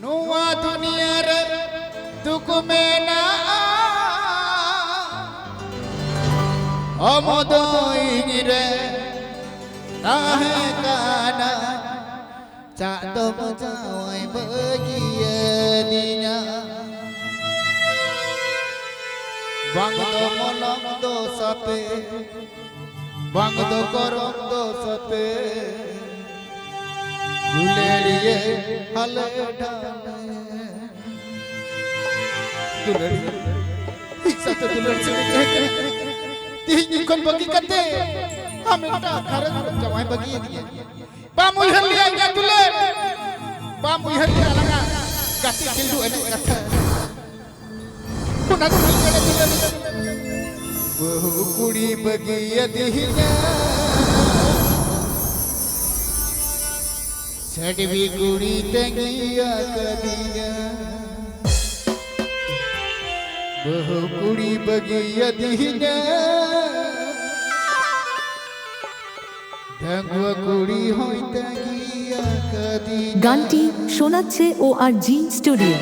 नुआ दुनिया रे दुख में ना अमोदोई रे ताहे काना चादो मजावai bagia dinya bang do molong do sape bang do korong do sape duleriye hale dhane duleri satu duler cerita tihi kon bagi kate hamita kharan jawai bagi dia pamu haliya ya duler pamu haliya langa gati kildu ene kata puna duler duler bahu kudi bagi dihinya sadvi kudi tengiya kadinya bahu kudi bagi dihinya গানটি শোনাচ্ছে ORG studio.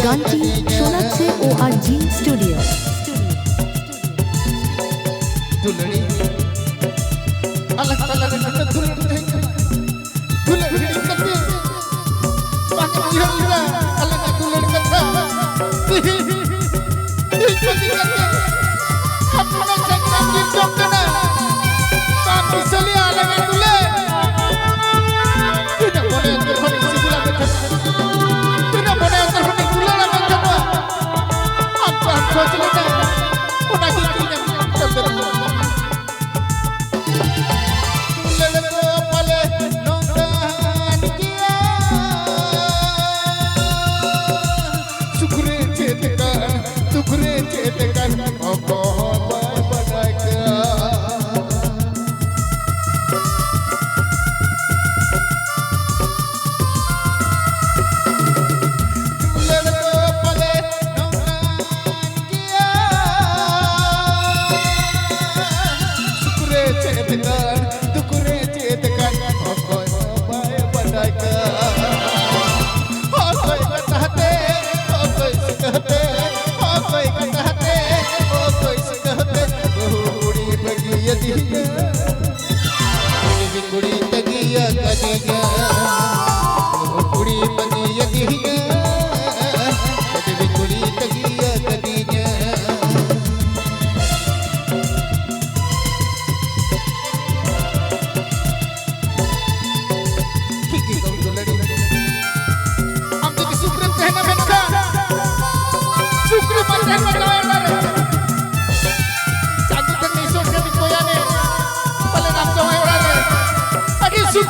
গানটি শোনাচ্ছে ORG studio. दुलड़ी अलग अलग दुलड़ी दुलड़ी कते पाके बिहरा अलग दुलड़ी कथा तिही तिही कते अपने संगम की चौकना पाके चली अलग Dhule tidak boleh terhoni sebelah betul tidak boleh terhoni dular betul apa kau cerita udah kita terbentuk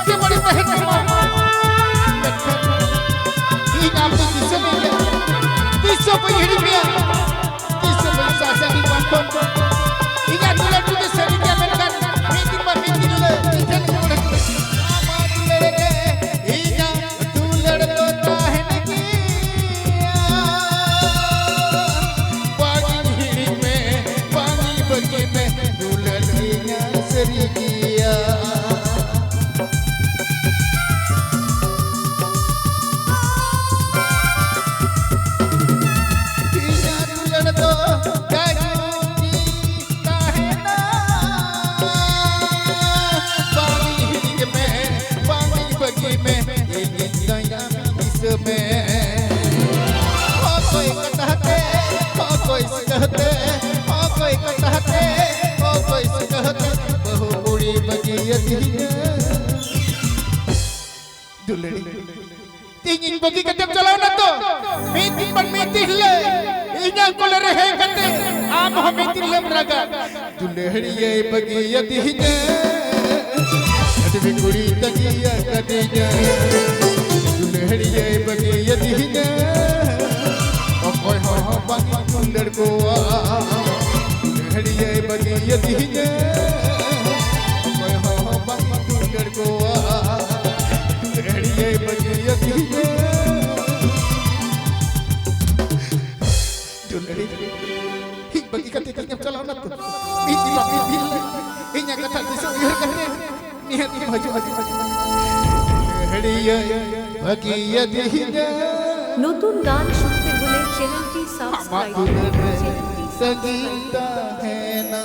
से बड़ी बहन इन आप तो दिसो नहीं दिसो बहिड़ी में दिसो बसा सही कौन इगा दुला तुझे सरी क्या मेरे मीटिंग ले इधर बोले आमाद लड़े इगा तू लड़ लोता है नकिया बगिड़ी में पानी बगी में दुलड़िया सरी किया Tingin bagi kadang jalan na meeting pan meeting le inya ko le rehe kate am ho meeting le braga dulhdiye bagi yadinya advi kudi tagiya kadinya dulhdiye bagi yadinya okoy ho bagi dulhd ko dulhdiye bagi yadinya okoy ho bagi dulhd ko dulhdiye bagi yadinya bagi kata tinggal jalan na to meeting inya kata disuir kane nihat maju hadiya bagi yadinya নতুন গান শুনতে হলে চ্যানেলটি subscribe করুন संगीता है ना